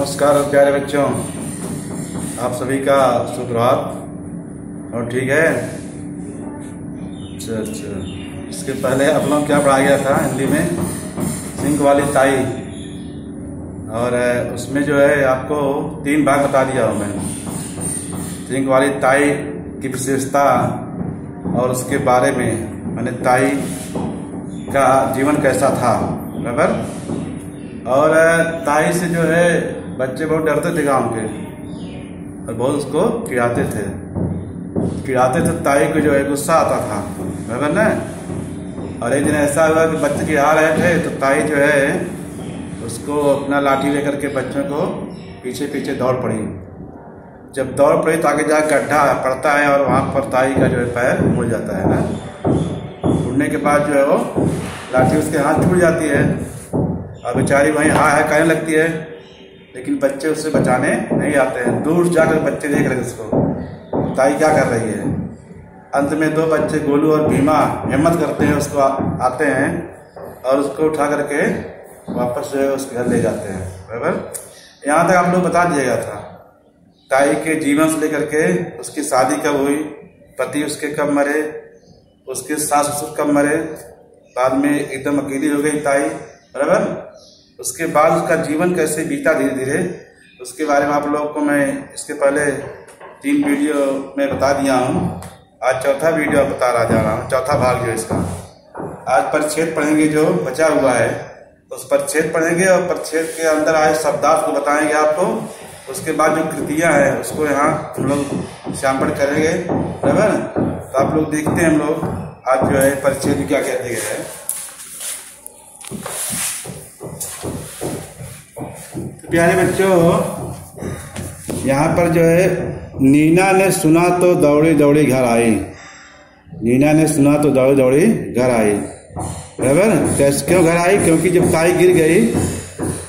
नमस्कार प्यारे बच्चों, आप सभी का सुप्रभात। और ठीक है। अच्छा, इसके पहले आप लोग क्या पढ़ाया गया था हिंदी में? सिंक वाली ताई। और उसमें जो है आपको 3 भाग बता दिया हूँ मैं। सिंक वाली ताई की विशेषता और उसके बारे में, मैंने ताई का जीवन कैसा था, बराबर। और ताई से जो है बच्चे बहुत डरते थे गांव के, और बहुत उसको चिढ़ाते थे। ताई को जो है गुस्सा आता था, बराबर ना। और एक दिन ऐसा हुआ कि बच्चे चिढ़ा रहे थे, तो ताई जो है उसको अपना लाठी लेकर के बच्चों को पीछे पीछे दौड़ पड़ी। जब दौड़ पड़ी तो आगे जाकर गड्ढा पड़ता है, और वहाँ पर ताई का जो है पैर उड़ जाता है ना। उड़ने के बाद जो है वो लाठी उसके हाथ छूट जाती है, और बेचारी वहीं हाय कहने लगती है, लेकिन बच्चे उससे बचाने नहीं आते हैं। दूर जाकर बच्चे देख रहे उसको, ताई क्या कर रही है। अंत में 2 बच्चे गोलू और भीमा हिम्मत करते हैं, उसको आते हैं और उसको उठा करके वापस जो है उसके घर ले जाते हैं, बराबर। यहाँ तक आप लोग बता दिएगा था ताई के जीवन से लेकर के उसकी शादी कब हुई, पति उसके कब मरे, उसके सास ससुर कब मरे, बाद में एकदम अकेली हो गई ताई, बराबर। उसके बाद उसका जीवन कैसे बीता धीरे धीरे, उसके बारे में आप लोगों को मैं इसके पहले 3 वीडियो में बता दिया हूँ। आज चौथा वीडियो बता रहा जा रहा हूँ, चौथा भाग जो इसका। आज परिच्छेद पढ़ेंगे जो बचा हुआ है, उस परिच्छेद पढ़ेंगे और परिच्छेद के अंदर आए शब्दार्थ को बताएंगे आपको। उसके बाद जो कृतियाँ हैं उसको यहाँ हम लोग शामिल करेंगे, बराबर। तो आप लोग देखते हैं हम लोग आज जो है परिच्छेद में क्या क्या दिया है। प्यारे बच्चों, यहाँ पर जो है नीना ने सुना तो दौड़ी दौड़ी घर आई। नीना ने सुना तो दौड़ी दौड़ी घर आई, बराबर। कैसे क्यों घर आई? क्योंकि जब ताई गिर गई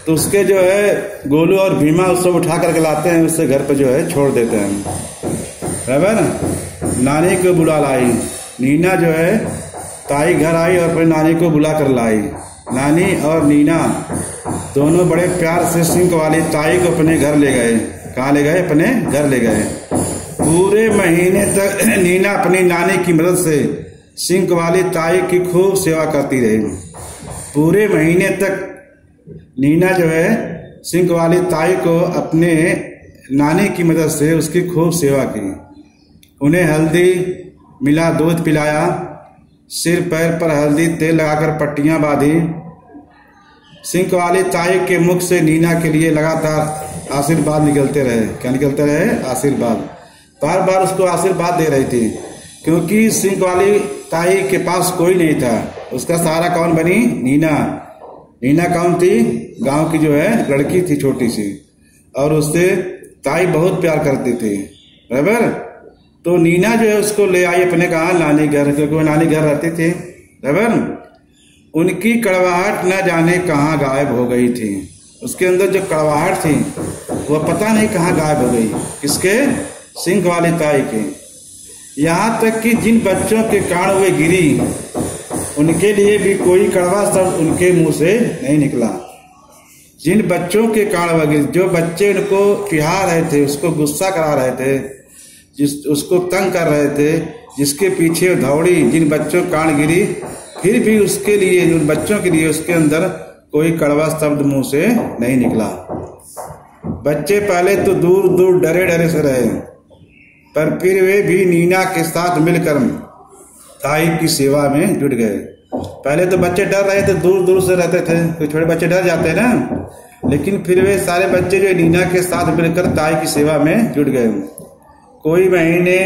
तो उसके जो है गोलू और भीमा उसको उठा करके लाते हैं, उससे घर पर जो है छोड़ देते हैं, बराबर। नानी को बुला लाई। नीना जो है ताई घर आई और फिर नानी को बुला कर लाई। नानी और नीना दोनों बड़े प्यार से सिंक वाली ताई को अपने घर ले गए। कहाँ ले गए? अपने घर ले गए। पूरे महीने तक नीना अपनी नानी की मदद से सिंक वाली ताई की खूब सेवा करती रही। पूरे महीने तक नीना जो है सिंक वाली ताई को अपने नानी की मदद से उसकी खूब सेवा की। उन्हें हल्दी मिला दूध पिलाया, सिर पैर पर हल्दी तेल लगाकर पट्टियां बांधी। सिंक वाली ताई के मुख से नीना के लिए लगातार आशीर्वाद निकलते रहे। क्या निकलते रहे? आशीर्वाद। बार बार उसको आशीर्वाद दे रही थी, क्योंकि सिंक वाली ताई के पास कोई नहीं था। उसका सहारा कौन बनी? नीना। नीना कौन थी? गांव की जो है लड़की थी, छोटी सी, और उससे ताई बहुत प्यार करती थी, बराबर। तो नीना जो है उसको ले आई अपने कहा नानी घर, क्योंकि वो नानी घर रहती थी, बराबर। उनकी कड़वाहट न जाने कहाँ गायब हो गई थी। उसके अंदर जो कड़वाहट थी वो पता नहीं कहाँ गायब हो गई। किसके? सिंक वाली ताई के। यहाँ तक कि जिन बच्चों के कारण वे गिरी, उनके लिए भी कोई कड़वा शब्द उनके मुंह से नहीं निकला। जिन बच्चों के कारण वे गिरी, जो बच्चे उनको चिढ़ा रहे थे, उसको गुस्सा करा रहे थे, उसको तंग कर रहे थे, जिसके पीछे दौड़ी, जिन बच्चों के कारण गिरी, फिर भी उसके लिए, उन बच्चों के लिए उसके अंदर कोई कड़वा शब्द मुंह से नहीं निकला। बच्चे पहले तो दूर दूर डरे डरे से रहे, पर फिर वे भी नीना के साथ मिलकर ताई की सेवा में जुट गए। पहले तो बच्चे डर रहे थे, दूर दूर से रहते थे, कोई छोटे बच्चे डर जाते हैं ना, लेकिन फिर वे सारे बच्चे जो नीना के साथ मिलकर ताई की सेवा में जुट गए। कोई महीने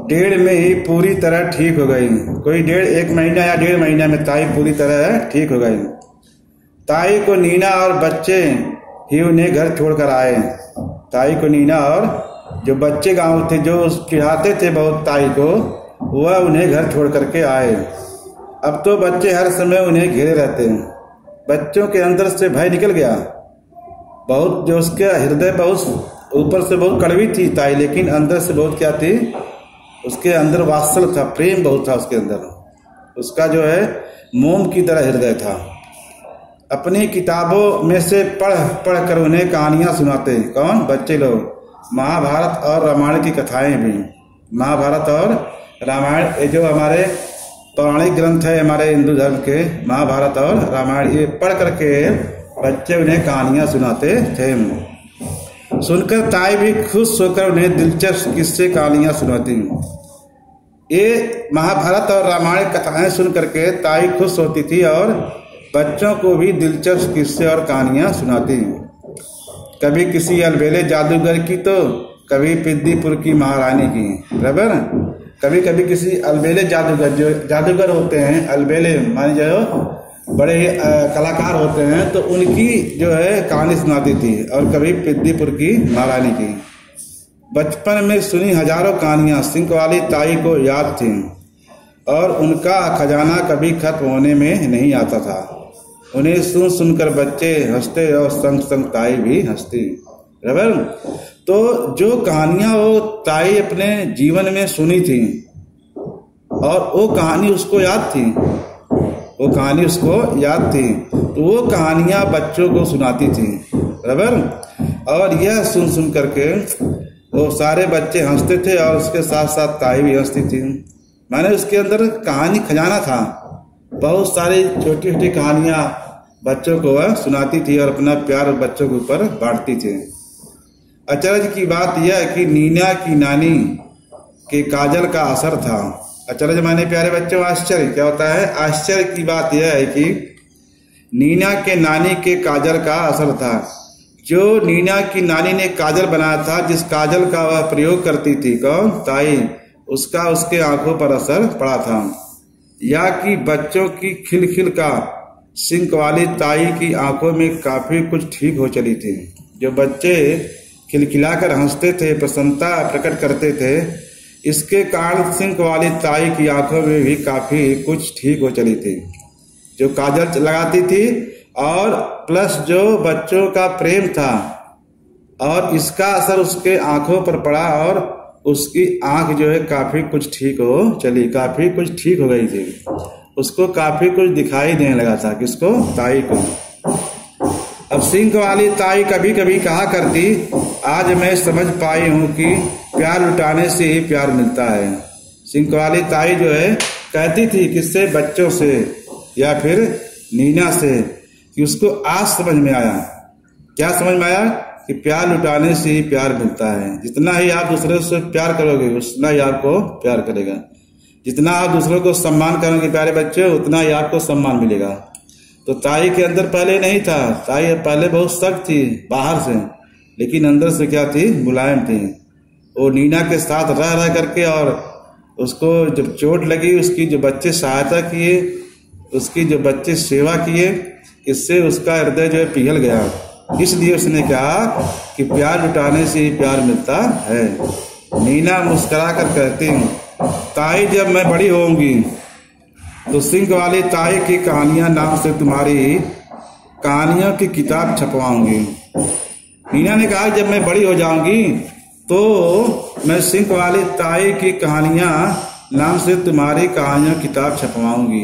1.5 में ही पूरी तरह ठीक हो गई। कोई 1 महीना या 1.5 महीना में ताई पूरी तरह ठीक हो गई। ताई को नीना और बच्चे ही उन्हें घर छोड़कर आए। ताई को नीना और जो बच्चे गांव थे जो चिढ़ाते थे बहुत ताई को, वह उन्हें घर छोड़ करके आए। अब तो बच्चे हर समय उन्हें घेरे रहते हैं। बच्चों के अंदर से भय निकल गया। बहुत जो उसके हृदय बहुत ऊपर से बहुत कड़वी थी ताई, लेकिन अंदर से बहुत क्या थी, उसके अंदर वात्सल था, प्रेम बहुत था उसके अंदर। उसका जो है मोम की तरह हृदय था। अपनी किताबों में से पढ़ कर उन्हें कहानियां सुनाते। कौन? बच्चे लोग। महाभारत और रामायण की कथाएं भी, महाभारत और रामायण, ये जो हमारे पौराणिक ग्रंथ है हमारे हिंदू धर्म के, महाभारत और रामायण, ये पढ़ करके बच्चे उन्हें कहानियां सुनाते थे। सुनकर ताई भी खुश होकर उन्हें दिलचस्प किस्से कहानियां सुनाती। ये महाभारत और रामायण कथाएं सुन करके ताई खुश होती थी और बच्चों को भी दिलचस्प किस्से और कहानियां सुनाती। कभी किसी अलबेले जादूगर की तो कभी पिद्दीपुर की महारानी की, बराबर। कभी कभी किसी अलबेले जादूगर, जो जादूगर होते हैं अलबेले माने जो बड़े कलाकार होते हैं, तो उनकी जो है कहानी सुनाती थी, और कभी पिद्दीपुर की महारानी की। बचपन में सुनी हजारों कहानियां सिंक वाली ताई को याद थी और उनका खजाना कभी खत्म होने में नहीं आता था। उन्हें सुन सुनकर बच्चे हंसते और संग संग ताई भी हंसती, बराबर। तो जो कहानियां वो ताई अपने जीवन में सुनी थी और वो कहानी उसको याद थी, वो कहानी उसको याद थी, तो वो कहानियां बच्चों को सुनाती थी, बराबर। और यह सुन सुन करके वो सारे बच्चे हंसते थे और उसके साथ साथ ताई भी हंसती थी। माने उसके अंदर कहानी खजाना था, बहुत सारी छोटी छोटी कहानियां बच्चों को वह सुनाती थी और अपना प्यार बच्चों के ऊपर बांटती थी। अचरज की बात यह है कि नीना की नानी के काजल का असर था। अचरज माने प्यारे बच्चों आश्चर्य क्या होता है? आश्चर्य की बात यह है कि नीना के नानी के काजल का असर था। जो नीना की नानी ने काजल बनाया था, जिस काजल का वह प्रयोग करती थी, कौन? ताई, उसका उसके आंखों पर असर पड़ा था। या कि बच्चों की खिलखिल का सिंक वाली ताई की आंखों में काफी कुछ ठीक हो चली थी। जो बच्चे खिलखिलाकर हंसते थे, प्रसन्नता प्रकट करते थे, इसके कारण सिंक वाली ताई की आंखों में भी काफी कुछ ठीक हो चली थी। जो काजल लगाती थी और प्लस जो बच्चों का प्रेम था, और इसका असर उसके आंखों पर पड़ा और उसकी आंख जो है काफी कुछ ठीक हो चली, काफी कुछ ठीक हो गई थी, उसको काफी कुछ दिखाई देने लगा था। किसको? ताई को। अब सिंक वाली ताई कभी कभी कहा करती, आज मैं समझ पाई हूँ कि प्यार लुटाने से ही प्यार मिलता है। सिंक वाली ताई जो है कहती थी किससे? बच्चों से या फिर नीना से, कि उसको आज समझ में आया। क्या समझ में आया? कि प्यार लुटाने से ही प्यार मिलता है। जितना ही आप दूसरे से प्यार करोगे उतना ही आपको प्यार करेगा। जितना आप दूसरों को सम्मान करोगे प्यारे बच्चे, उतना ही आपको सम्मान मिलेगा। तो ताई के अंदर पहले नहीं था, ताई पहले बहुत सख्त थी बाहर से, लेकिन अंदर से क्या थी? मुलायम थी। वो नीना के साथ रह रह करके, और उसको जब चोट लगी, उसकी जो बच्चे सहायता किए, उसकी जो बच्चे सेवा किए, इससे उसका हृदय जो है पिघल गया। इसलिए उसने कहा कि प्यार लुटाने से ही प्यार मिलता है। नीना मुस्कुरा कर कहती, ताई जब मैं बड़ी होंगी तो सिंक वाली ताई की कहानियां नाम से तुम्हारी कहानियों की किताब छपवाऊंगी। नीना ने कहा जब मैं बड़ी हो जाऊंगी तो मैं सिंक वाली ताई की कहानियां नाम से तुम्हारी कहानियों की किताब छपवाऊंगी।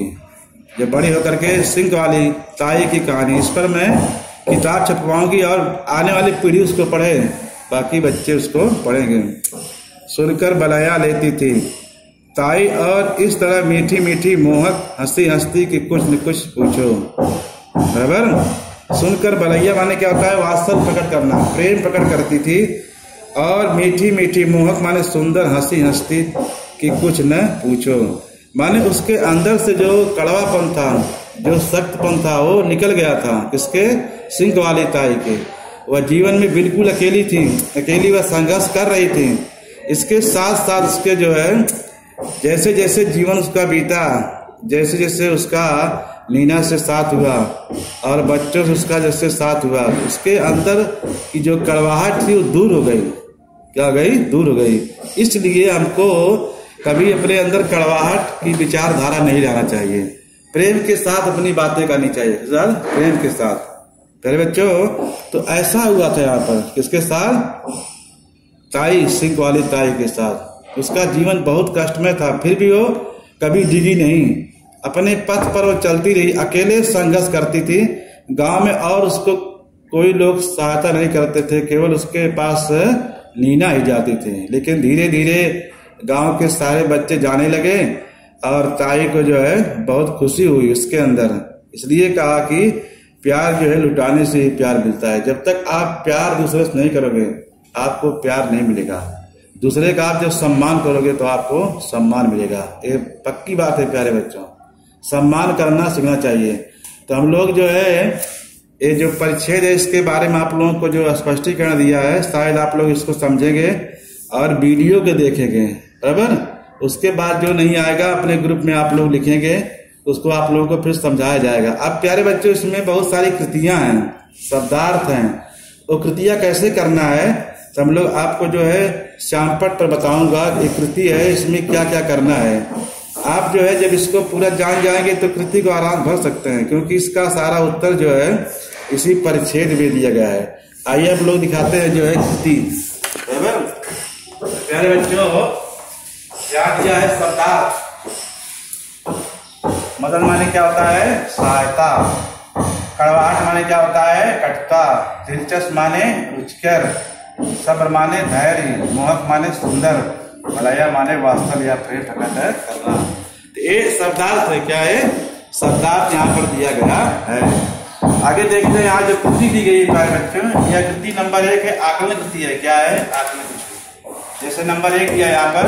जब बड़ी होकर के सिंक वाली ताई की कहानी, इस पर मैं किताब छपवाऊंगी और आने वाली पीढ़ी उसको पढ़े, बाकी बच्चे उसको पढ़ेंगे। सुनकर बलाया लेती थी ताई, और इस तरह मीठी मीठी मोहक हंसी हंसती कि कुछ न कुछ पूछो, बराबर। सुनकर बलैया माने क्या होता है? वात्सल्य प्रकट करना, प्रेम प्रकट करती थी। और मीठी मीठी मोहक माने सुंदर हंसी हंसती कि कुछ न पूछो, माने उसके अंदर से जो कड़वापन था, जो सख्तपन था, वो निकल गया था। किसके? सिंक वाली ताई के। वह जीवन में बिल्कुल अकेली थी, अकेली वह संघर्ष कर रही थी। इसके साथ साथ उसके जो है जैसे जैसे जीवन उसका बीता, जैसे जैसे उसका नीना से साथ हुआ और बच्चों से उसका जैसे साथ हुआ, उसके अंदर की जो कड़वाहट थी वो दूर हो गई। क्या गई? दूर हो गई। इसलिए हमको कभी अपने अंदर कड़वाहट की विचारधारा नहीं लाना चाहिए। प्रेम के साथ अपनी बातें करनी चाहिए, प्रेम के साथ। प्यारे बच्चों, तो ऐसा हुआ था यहाँ पर किसके साथ? ताई, सिंक वाली ताई के साथ। उसका जीवन बहुत कष्टमय था, फिर भी वो कभी डिगी नहीं, अपने पथ पर वो चलती रही, अकेले संघर्ष करती थी, गांव में और उसको कोई लोग सहायता नहीं करते थे, केवल उसके पास नीना ही जाती थी। लेकिन धीरे धीरे गांव के सारे बच्चे जाने लगे और ताई को जो है बहुत खुशी हुई उसके अंदर। इसलिए कहा कि प्यार जो है लुटाने से ही प्यार मिलता है। जब तक आप प्यार दूसरे से नहीं करोगे आपको प्यार नहीं मिलेगा। दूसरे का आप जब सम्मान करोगे तो आपको सम्मान मिलेगा। ये पक्की बात है प्यारे बच्चों, सम्मान करना सीखना चाहिए। तो हम लोग जो है ये जो परिच्छेद है इसके बारे में आप लोगों को जो स्पष्टीकरण दिया है, शायद आप लोग इसको समझेंगे और वीडियो के देखेंगे, बराबर। उसके बाद जो नहीं आएगा अपने ग्रुप में आप लोग लिखेंगे, उसको आप लोगों को फिर समझाया जाएगा। अब प्यारे बच्चों इसमें बहुत सारी कृतियां हैं, शब्दार्थ हैं। वो कृतियां कैसे करना है तो हम लोग आपको जो है श्यामपट पर बताऊंगा। एक कृति है, इसमें क्या क्या करना है। आप जो है जब इसको पूरा जान जाएंगे तो कृति को आराम भर सकते हैं, क्योंकि इसका सारा उत्तर जो है इसी परिच्छेद में दिया गया है। आइए आप लोग दिखाते हैं जो है कृति, बराबर। प्यारे बच्चों क्या दिया है शब्दार्थ। मदन माने क्या होता है सहायता, कड़वाहट माने क्या होता है कटुता, दिलचस्प माने रुचिकर, सब्र माने धैर्य, मोहक माने सुंदर, मलया माने वास्तव या प्रेम प्रकट करना। तो ये शब्दार्थ है, क्या है शब्दार्थ यहाँ पर दिया गया है। आगे देखते हैं यहाँ जो कृति दी गई है प्यारे बच्चों, यह कृति नंबर 1 है, आकलन कृति है। क्या है आकलन कृति। जैसे नंबर 1 दिया यहाँ पर,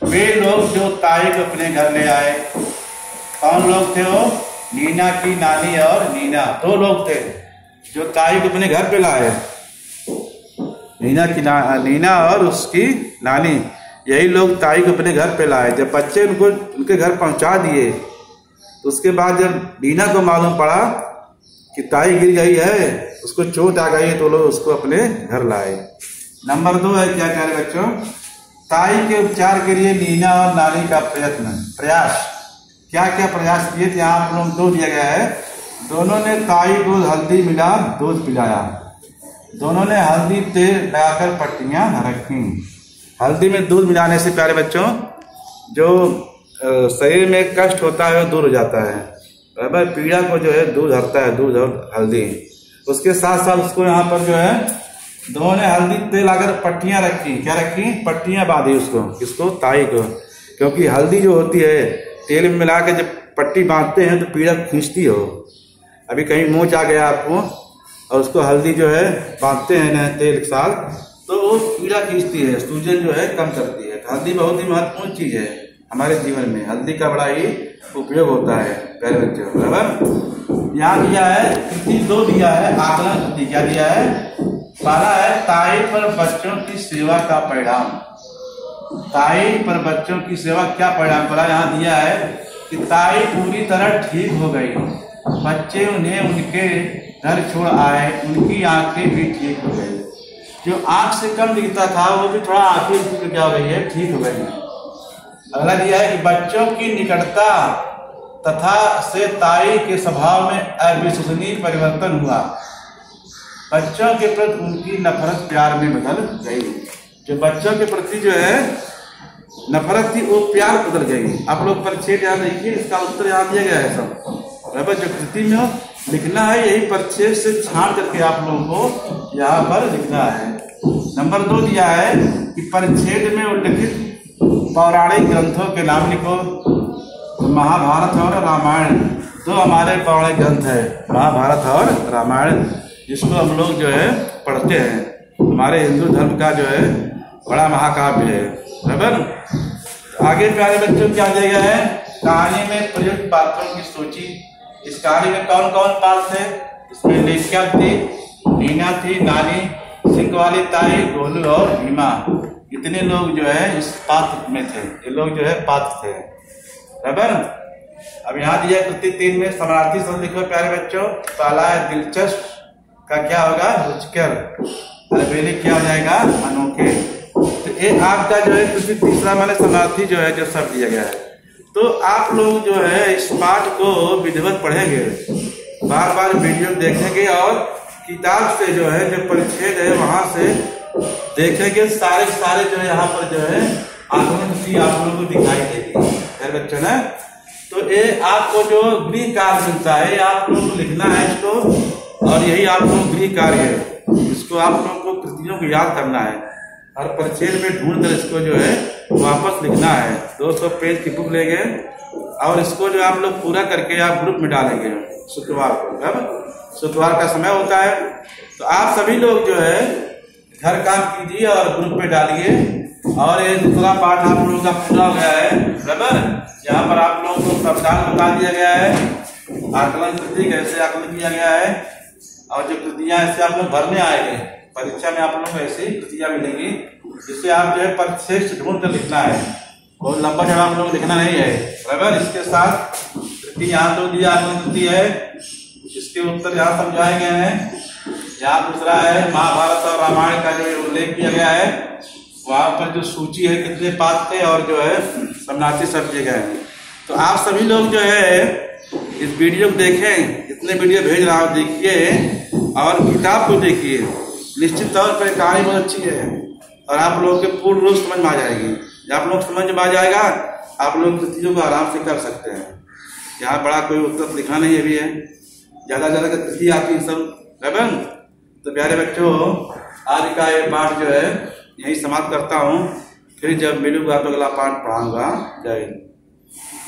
वे लोग जो ताई को अपने घर ले आए। कौन लोग थे वो? नीना की नानी और नीना, 2 लोग थे जो ताई को अपने घर पे लाए। नीना और उसकी नानी, यही लोग ताई को अपने घर पे लाए। जब बच्चे उनको उनके घर पहुंचा दिए तो उसके बाद जब नीना को मालूम पड़ा कि ताई गिर गई है, उसको चोट आ गई है, तो लोग उसको अपने घर लाए। नंबर 2 है क्या प्यारे बच्चों, ताई के उपचार के लिए नीना और नानी का प्रयास। क्या क्या प्रयास किए थे यहाँ आप लोग 2 दिया गया है। दोनों ने ताई को हल्दी मिला दूध पिलाया, दोनों ने हल्दी तेल लगाकर पट्टियां रखी। हल्दी में दूध मिलाने से प्यारे बच्चों जो शरीर में कष्ट होता है वो दूर हो जाता है, बराबर। पीड़ा को जो है दूध हरता है, दूध और हल्दी। उसके साथ साथ उसको यहाँ पर जो है दोनों ने हल्दी तेल आकर पट्टियां रखी। क्या रखी? पट्टियां बांधी उसको, किसको? ताई को। क्योंकि हल्दी जो होती है तेल में मिला के जब पट्टी बांधते हैं तो पीड़ा खींचती हो। अभी कहीं मोच आ गया आपको और उसको हल्दी जो है बांधते हैं ना तेल के साथ, तो वो पीड़ा खींचती है, सूजन जो है कम करती है। हल्दी बहुत ही महत्वपूर्ण चीज है हमारे जीवन में, हल्दी का बड़ा ही उपयोग होता है प्यारे बच्चों, बराबर। यहाँ दिया है कृति 2 दिया है, आकलन कृति। क्या दिया है? पहला है ताई पर बच्चों की सेवा का परिणाम। ताई पर बच्चों की सेवा क्या परिणाम पड़ा? यहाँ दिया है कि ताई पूरी तरह ठीक हो गई, बच्चे उन्हें उनके घर छोड़ आए, उनकी आंखें भी ठीक हो गई। जो आंख से कम दिखता था वो भी थोड़ा आंखें क्या हो गई है, ठीक हो गई। अगला दिया है कि बच्चों की निकटता तथा से ताई के स्वभाव में अविश्वसनीय परिवर्तन हुआ। बच्चों के प्रति उनकी नफरत प्यार में बदल गई। जो बच्चों के प्रति जो है नफरत थी वो प्यार बदल गई। आप लोग परिच्छेद यहाँ देखिए, इसका उत्तर यहाँ दिया गया है सब, बराबर। जो कृति में लिखना है यही परिच्छेद से छांट करके आप लोगों को यहाँ पर लिखना है। नंबर 2 दिया है कि परिच्छेद में उल्लिखित पौराणिक ग्रंथों के नाम लिखो। तो महाभारत और रामायण 2 हमारे पौराणिक ग्रंथ है, महाभारत और रामायण, जिसको हम लोग जो है पढ़ते हैं। हमारे हिंदू धर्म का जो है बड़ा महाकाव्य है, बराबर। आगे प्यारे बच्चों क्या दिया गया है? कहानी में प्रयुक्त पात्रों की सूची। इस कहानी में कौन कौन पात्र थे? इसमें लेखिका थी, नीना थी, नानी, सिंह वाली ताई, गोलू और भीमा। इतने लोग जो है इस पात्र में थे, ये लोग जो है पात्र थे, बराबर। अब यहाँ दिया कृति 3 में समानार्थी शब्द लिखो प्यारे बच्चों। पहला है दिलचस्प का क्या होगा? रुचिकर। अरबेली क्या हो जाएगा? अनोखे। तो ये आपका जो है कृति तीसरा माने समानार्थी जो है जो सब दिया गया है। तो आप लोग जो है इस पाठ को विधिवत पढ़ेंगे, बार बार वीडियो देखेंगे और किताब से जो है जो परिच्छेद है वहां से देखेंगे। सारे जो है यहाँ पर जो है आकलन आप लोगों को दिखाई देगी मेरे बच्चों ने। तो ये आपको जो गृह कार्य मिलता है आप लोगों को लिखना है, इसको और यही आप लोगों का गृह कार्य है। इसको आप लोगों को कृतियों को याद करना है, हर परिच्छेद में ढूंढ कर इसको जो है वापस लिखना है। 200 पेज की बुक लेंगे और इसको जो आप लोग पूरा करके आप ग्रुप में डालेंगे शुक्रवार को। कब शुक्रवार का समय होता है, तो आप सभी लोग जो है घर काम कीजिए और ग्रुप में डालिए। और ये दूसरा पाठ आप लोगों का पूरा हो गया है, बराबर। यहाँ पर आप लोगों को प्रावधान बता दिया गया है, आकलन कृति कैसे आकलन किया गया है, और जो कृतियां ऐसे आप लोग भरने आएंगे परीक्षा में, आप लोगों को ऐसी कृतियां मिलेंगी जिससे आप जो है परिच्छेद ढूंढ कर लिखना है। बहुत लंबा चढ़ा आप लोग लिखना नहीं है, बराबर। इसके साथ कृति यहाँ तो दिया आकलन कृति है, इसके उत्तर यहाँ समझाए गए हैं। यहाँ दूसरा है महाभारत और रामायण का जो उल्लेख किया गया है, वहाँ पर जो सूची है कितने पाठ थे और जो है समनार्थी सब दिए गए हैं। तो आप सभी लोग जो है इस वीडियो को देखें, जितने वीडियो भेज रहा हूँ देखिए और किताब को देखिए। निश्चित तौर पर कहानी बहुत अच्छी है और आप लोगों के पूर्ण रूप समझ में आ जाएगी। जब आप लोग समझ में आ जाएगा आप लोग कृतियों को आराम से कर सकते हैं। यहाँ बड़ा कोई उत्तर लिखा नहीं है भी है, ज़्यादा कृति आती है सब, बराबर। तो प्यारे बच्चों, आज का ये पाठ जो है यही समाप्त करता हूँ। फिर जब मिलूंगा तो अगला पाठ पढ़ाऊंगा। जय हिंद।